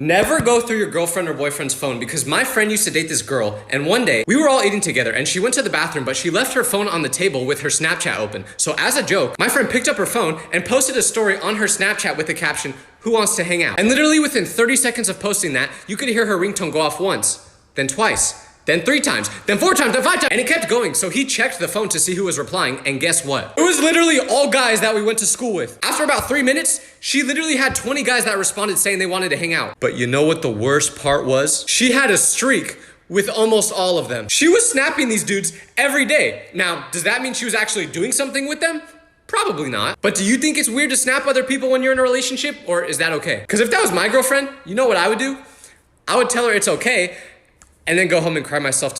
Never go through your girlfriend or boyfriend's phone because my friend used to date this girl, and one day we were all eating together and she went to the bathroom, but she left her phone on the table with her Snapchat open. So as a joke, my friend picked up her phone and posted a story on her Snapchat with the caption, "Who wants to hang out?" And literally within 30 seconds of posting that, you could hear her ringtone go off once, then twice, then 3 times, then 4 times, then 5 times, and it kept going. So he checked the phone to see who was replying, and guess what? It was literally all guys that we went to school with. After about 3 minutes, she literally had 20 guys that responded saying they wanted to hang out. But you know what the worst part was? She had a streak with almost all of them. She was snapping these dudes every day. Now, does that mean she was actually doing something with them? Probably not. But do you think it's weird to snap other people when you're in a relationship, or is that okay? Because if that was my girlfriend, you know what I would do? I would tell her it's okay, and then go home and cry myself to